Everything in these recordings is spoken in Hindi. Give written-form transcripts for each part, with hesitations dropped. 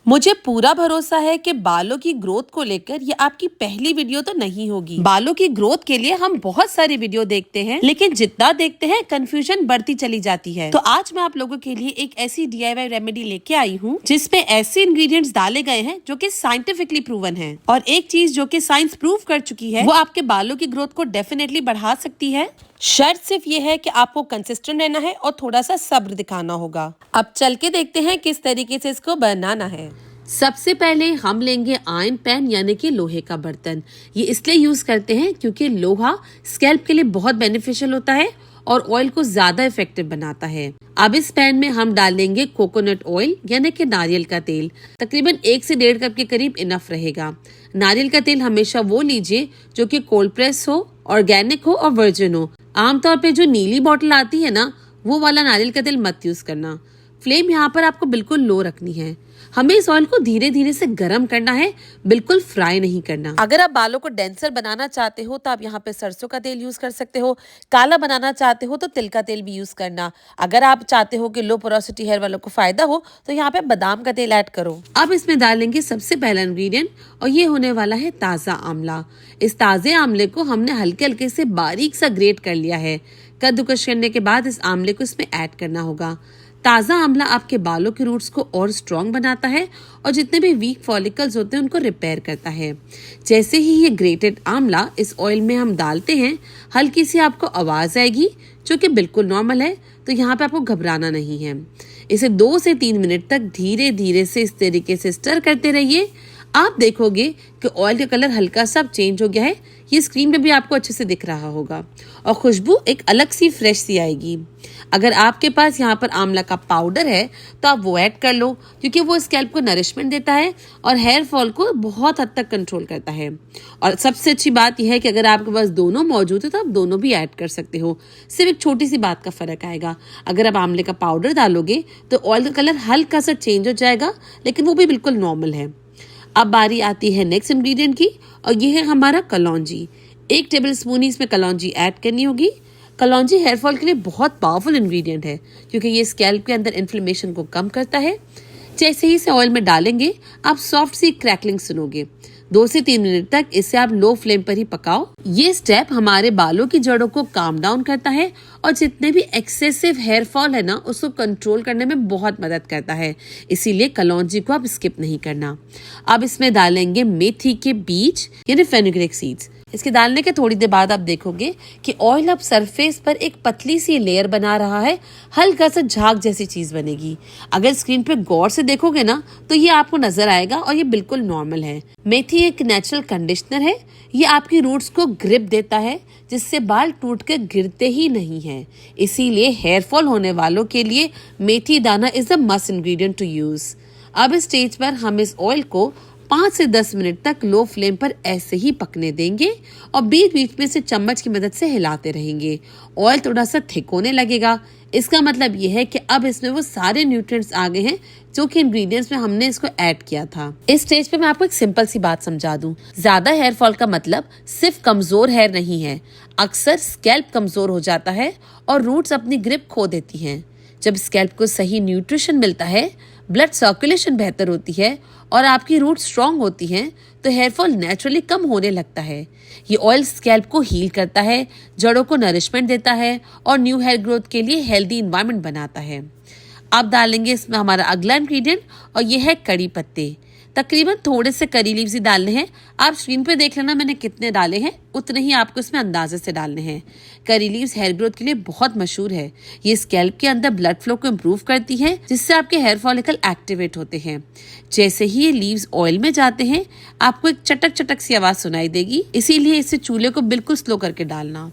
मुझे पूरा भरोसा है कि बालों की ग्रोथ को लेकर ये आपकी पहली वीडियो तो नहीं होगी। बालों की ग्रोथ के लिए हम बहुत सारी वीडियो देखते हैं, लेकिन जितना देखते हैं कंफ्यूजन बढ़ती चली जाती है। तो आज मैं आप लोगों के लिए एक ऐसी DIY रेमेडी लेके आई हूँ जिसमें ऐसे इंग्रेडिएंट्स डाले गए हैं जो कि साइंटिफिकली प्रूवन है। और एक चीज जो कि साइंस प्रूव कर चुकी है, वो आपके बालों की ग्रोथ को डेफिनेटली बढ़ा सकती है। शर्त सिर्फ ये है कि आपको कंसिस्टेंट रहना है और थोड़ा सा सब्र दिखाना होगा। अब चल के देखते हैं किस तरीके से इसको बनाना है। सबसे पहले हम लेंगे आयरन पैन यानी कि लोहे का बर्तन। ये इसलिए यूज करते हैं क्योंकि लोहा स्कैल्प के लिए बहुत बेनिफिशियल होता है और ऑयल को ज्यादा इफेक्टिव बनाता है। अब इस पैन में हम डालेंगे कोकोनट ऑयल यानी कि नारियल का तेल। तकरीबन 1 से 1.5 कप के करीब इनफ रहेगा। नारियल का तेल हमेशा वो लीजिए जो कि कोल्ड प्रेस हो, ऑर्गेनिक हो और वर्जिन हो। आमतौर पे जो नीली बोतल आती है ना, वो वाला नारियल का तेल मत यूज करना। फ्लेम यहाँ पर आपको बिल्कुल लो रखनी है। हमें इस ऑयल को धीरे धीरे से गर्म करना है, बिल्कुल फ्राई नहीं करना। अगर आप बालों को डेंसर बनाना चाहते हो तो आप यहाँ पे सरसों का तेल यूज कर सकते हो। काला बनाना चाहते हो तो तिल का तेल भी यूज करना। अगर आप चाहते हो कि लो पोरोसिटी हेयर वालों को फायदा हो तो यहाँ पे बादाम का तेल ऐड करो। अब इसमें डालेंगे सबसे पहला इंग्रेडिएंट और ये होने वाला है ताजा आंवला। इस ताजे आंवले को हमने हल्के हल्के से बारीक सा ग्रेट कर लिया है। कद्दूकस करने के बाद इस आंवले को इसमें ऐड करना होगा। ताजा आंवला आपके बालों के रूट्स को और स्ट्रॉन्ग बनाता है और जितने भी वीक फॉलिकल्स होते हैं उनको रिपेयर करता है। जैसे ही ये ग्रेटेड आंवला इस ऑयल में हम डालते हैं, हल्की सी आपको आवाज आएगी जो कि बिल्कुल नॉर्मल है, तो यहाँ पे आपको घबराना नहीं है। इसे 2 से 3 मिनट तक धीरे धीरे से इस तरीके से स्टर करते रहिए। आप देखोगे कि ऑयल का कलर हल्का सा चेंज हो गया है। ये स्क्रीन पे भी आपको अच्छे से दिख रहा होगा और खुशबू एक अलग सी फ्रेश सी आएगी। अगर आपके पास यहाँ पर आंवला का पाउडर है तो आप वो ऐड कर लो, क्योंकि वो स्कैल्प को नरिशमेंट देता है और हेयर फॉल को बहुत हद तक कंट्रोल करता है। और सबसे अच्छी बात यह है कि अगर आपके पास दोनों मौजूद है तो आप दोनों भी ऐड कर सकते हो। सिर्फ एक छोटी सी बात का फर्क आएगा। अगर आप आंवले का पाउडर डालोगे तो ऑयल का कलर हल्का सा चेंज हो जाएगा, लेकिन वो भी बिल्कुल नॉर्मल है। अब बारी आती है नेक्स्ट इंग्रेडिएंट की और ये है हमारा कलौंजी। 1 टेबलस्पून ही इसमें कलौंजी ऐड करनी होगी। कलौंजी हेयर फॉल के लिए बहुत पावरफुल इंग्रेडिएंट है क्योंकि ये स्कैल्प के अंदर इन्फ्लेमेशन को कम करता है। जैसे ही इसे ऑयल में डालेंगे आप सॉफ्ट सी क्रैकलिंग सुनोगे। 2 से 3 मिनट तक इसे आप लो फ्लेम पर ही पकाओ। ये स्टेप हमारे बालों की जड़ों को काम डाउन करता है और जितने भी एक्सेसिव हेयर फॉल है ना, उसको कंट्रोल करने में बहुत मदद करता है। इसीलिए कलौंजी को आप स्किप नहीं करना। अब इसमें डालेंगे मेथी के बीज यानी फेनुग्रीक सीड्स। इसके डालने के थोड़ी देर बाद आप देखोगे कि ऑयल अब सरफेस पर एक पतली सी लेयर बना रहा है, हल्का सा झाग जैसी चीज बनेगी। अगर स्क्रीन पे गौर से देखोगे ना तो ये आपको नजर आएगा और ये बिल्कुल नॉर्मल है। मेथी एक नेचुरल कंडीशनर है। ये आपकी रूट्स को ग्रिप देता है जिससे बाल टूट कर गिरते ही नहीं है। इसीलिए हेयर फॉल होने वालों के लिए methi dana is the must ingredient to use. अब इस स्टेज पर हम इस ऑयल को 5 से 10 मिनट तक लो फ्लेम पर ऐसे ही पकने देंगे और बीच बीच में से चम्मच की मदद से हिलाते रहेंगे। ऑयल थोड़ा सा थिक होने लगेगा। इसका मतलब ये है कि अब इसमें वो सारे न्यूट्रिएंट्स आ गए हैं जो कि इंग्रेडिएंट्स में हमने इसको ऐड किया था। इस स्टेज पे मैं आपको एक सिंपल सी बात समझा दूं। ज्यादा हेयर फॉल का मतलब सिर्फ कमजोर हेयर नहीं है। अक्सर स्कैल्प कमजोर हो जाता है और रूट्स अपनी ग्रिप खो देती हैं। जब स्कैल्प को सही न्यूट्रिशन मिलता है, ब्लड सर्कुलेशन बेहतर होती है और आपकी रूट स्ट्रांग होती हैं, तो हेयर फॉल नेचुरली कम होने लगता है। ये ऑयल स्कैल्प को हील करता है, जड़ों को नरिशमेंट देता है और न्यू हेयर ग्रोथ के लिए हेल्दी इन्वायरमेंट बनाता है। अब डालेंगे इसमें हमारा अगला इंग्रेडिएंट और ये है कड़ी पत्ते। तकरीबन थोड़े से करी लीव्स ही डालने हैं। आप स्क्रीन पे देख लेना मैंने कितने डाले हैं, उतने ही आपको इसमें अंदाजे से डालने हैं। करी लीव्स हेयर ग्रोथ के लिए बहुत मशहूर है। ये स्कैल्प के अंदर ब्लड फ्लो को इम्प्रूव करती है जिससे आपके हेयर फॉलिकल एक्टिवेट होते हैं। जैसे ही ये लीव्स ऑयल में जाते हैं आपको एक चटक चटक सी आवाज सुनाई देगी, इसीलिए इसे चूल्हे को बिल्कुल स्लो करके डालना।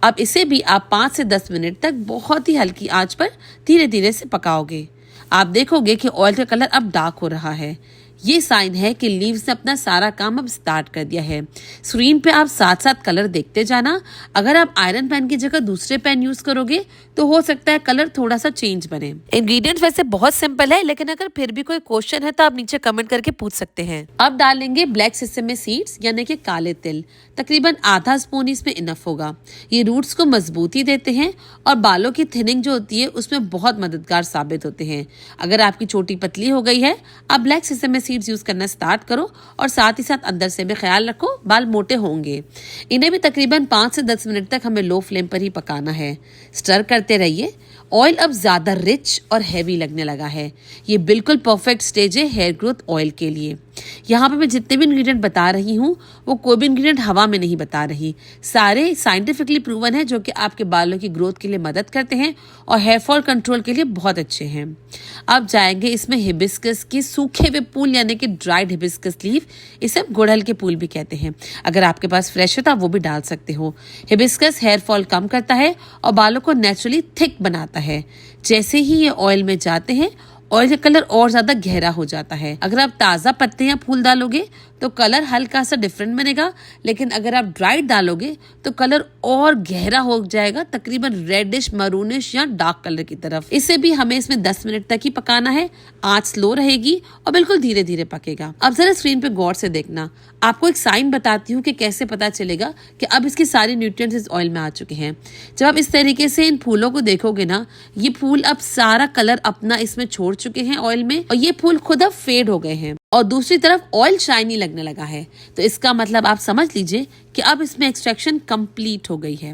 अब इसे भी आप 5 से 10 मिनट तक बहुत ही हल्की आंच पर धीरे धीरे से पकाओगे। आप देखोगे कि ऑयल का कलर अब डार्क हो रहा है। ये साइन है कि लीव्स ने अपना सारा काम अब स्टार्ट कर दिया है। स्क्रीन पे आप साथ साथ कलर देखते जाना। अगर आप आयरन पेन की जगह दूसरे पेन यूज करोगे तो हो सकता है कलर थोड़ा सा चेंज बने। इंग्रेडिएंट्स वैसे बहुत सिंपल है, लेकिन अगर फिर भी कोई क्वेश्चन है तो आप नीचे कमेंट करके पूछ सकते हैं। अब डालेंगे ब्लैक सेसमे सीड्स यानी कि काले तिल। तकरीबन आधा स्पून इसमें इनफ होगा। ये रूट्स को मजबूती देते हैं और बालों की थिनिंग जो होती है उसमें बहुत मददगार साबित होते हैं। अगर आपकी चोटी पतली हो गई है, आप ब्लैक सेसमे सीड्स यूज करना स्टार्ट करो और साथ ही साथ अंदर से भी ख्याल रखो बाल मोटे होंगे। इन्हें भी तकरीबन 5 से 10 मिनट तक हमें लो फ्लेम पर ही पकाना है। स्टर करते रहिए। ऑयल अब ज्यादा रिच और हैवी लगने लगा है। ये बिल्कुल परफेक्ट स्टेज है हेयर ग्रोथ ऑयल के लिए। यहाँ पे मैं जितने भी इंग्रेडिएंट बता रही हूँ वो कोई भी इंग्रेडिएंट हवा में नहीं बता रही। सारे साइंटिफिकली प्रूवन है जो कि आपके बालों की ग्रोथ के लिए मदद करते हैं और हेयर फॉल कंट्रोल के लिए बहुत अच्छे हैं। अब जाएंगे इसमें हिबिस्कस के सूखे हुए फूल यानी कि ड्राइड हिबिस्कस लीफ। इसे हम गुड़हल के फूल भी कहते हैं। अगर आपके पास फ्रेश है तो आप वो भी डाल सकते हो। हिबिस्कस हेयर फॉल कम करता है और बालों को नेचुरली थिक बनाता है। जैसे ही ये ऑयल में जाते हैं ऑयल का कलर और ज्यादा गहरा हो जाता है। अगर आप ताजा पत्ते या फूल डालोगे तो कलर हल्का सा डिफरेंट बनेगा, लेकिन अगर आप ड्राइड डालोगे तो कलर और गहरा हो जाएगा, तकरीबन रेडिश मरूनिश या डार्क कलर की तरफ। इसे भी हमें इसमें 10 मिनट तक ही पकाना है। आंच स्लो रहेगी और बिल्कुल धीरे धीरे पकेगा। अब जरा स्क्रीन पे गौर से देखना। आपको एक साइन बताती हूँ कि कैसे पता चलेगा कि अब इसके सारे न्यूट्रिएंट्स इस ऑयल में आ चुके हैं। जब आप इस तरीके से इन फूलों को देखोगे ना, ये फूल अब सारा कलर अपना इसमें छोड़ चुके हैं ऑयल में और ये फूल खुद अब फेड हो गए हैं और दूसरी तरफ ऑयल शाइनी लगने लगा है। तो इसका मतलब आप समझ लीजिए कि अब इसमें एक्सट्रैक्शन कंप्लीट हो गई है।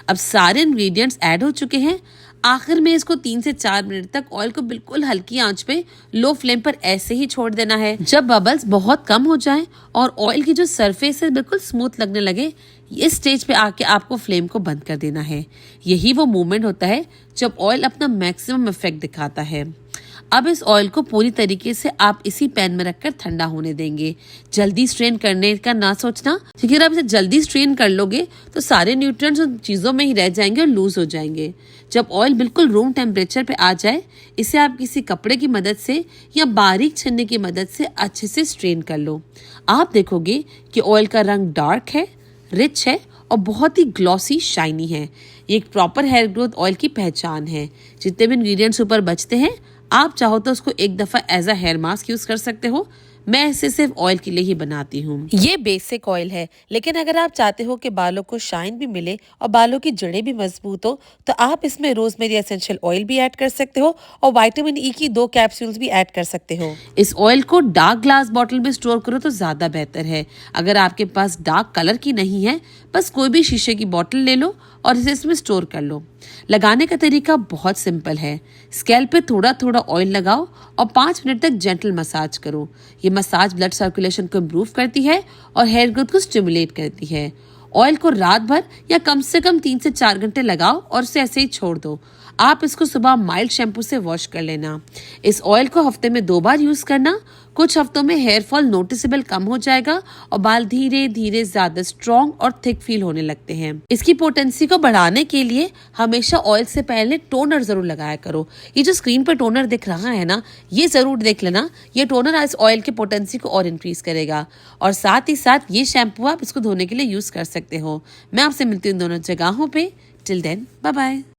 अब सारे इंग्रेडिएंट्स ऐड हो चुके हैं। आखिर में इसको 3 से 4 मिनट तक ऑयल को बिल्कुल हल्की आंच पे लो फ्लेम पर ऐसे ही छोड़ देना है। जब बबल्स बहुत कम हो जाएं और ऑयल की जो सरफेस है बिल्कुल स्मूथ लगने लगे, इस स्टेज पे आके आपको फ्लेम को बंद कर देना है। यही वो मोमेंट होता है जब ऑयल अपना मैक्सिमम इफेक्ट दिखाता है। अब इस ऑयल को पूरी तरीके से आप इसी पैन में रखकर ठंडा होने देंगे। जल्दी स्ट्रेन करने का ना सोचना, क्योंकि अगर आप इसे जल्दी स्ट्रेन कर लोगे तो सारे न्यूट्रिएंट्स उन चीजों में ही रह जाएंगे और लूज हो जाएंगे। जब ऑयल बिल्कुल रूम टेम्परेचर पे आ जाए, इसे आप किसी कपड़े की मदद से या बारीक छन्नी की मदद से अच्छे से स्ट्रेन कर लो। आप देखोगे कि ऑयल का रंग डार्क है, रिच है और बहुत ही ग्लॉसी शाइनी है। ये एक प्रॉपर हेयर ग्रोथ ऑयल की पहचान है। जितने भी इंग्रेडिएंट्स ऊपर बचते हैं, आप चाहो तो उसको एक दफा as a hair mask use कर सकते हो। मैं इसे सिर्फ ऑयल के लिए ही बनाती हूँ। ये बेसिक ऑयल है, लेकिन अगर आप चाहते हो कि बालों को शाइन भी मिले और बालों की जड़ें भी मजबूत हो तो आप इसमें रोजमेरी एसेंशियल ऑयल भी ऐड कर सकते हो और विटामिन ई की 2 कैप्सूल्स भी ऐड कर सकते हो। इस ऑयल को डार्क ग्लास बॉटल में स्टोर करो तो ज्यादा बेहतर है। अगर आपके पास डार्क कलर की नहीं है, बस कोई भी शीशे की बॉटल ले लो और इसे इसमें स्टोर कर लो। लगाने का तरीका बहुत सिंपल है। स्कैल्प पे थोड़ा थोड़ा ऑयल लगाओ और 5 मिनट तक जेंटल मसाज करो। ये मसाज ब्लड सर्कुलेशन को इम्प्रूव करती है और हेयर ग्रोथ को स्टिमुलेट करती है। ऑयल को रात भर या कम से कम 3 से 4 घंटे लगाओ और उसे ऐसे ही छोड़ दो। आप इसको सुबह माइल्ड शैम्पू से वॉश कर लेना। इस ऑयल को हफ्ते में 2 बार यूज करना। कुछ हफ्तों में हेयर फॉल नोटिसेबल कम हो जाएगा और बाल धीरे धीरे ज्यादा स्ट्रॉन्ग और थिक फील होने लगते हैं। इसकी पोटेंसी को बढ़ाने के लिए हमेशा ऑयल से पहले टोनर जरूर लगाया करो। ये जो स्क्रीन पर टोनर दिख रहा है ना, ये जरूर देख लेना। ये टोनर इस ऑयल की पोटेंसी को और इंक्रीज करेगा। और साथ ही साथ ये शैम्पू आप इसको धोने के लिए यूज कर सकते हो। मैं आपसे मिलती हूँ दोनों जगहों पे। Till then, bye bye.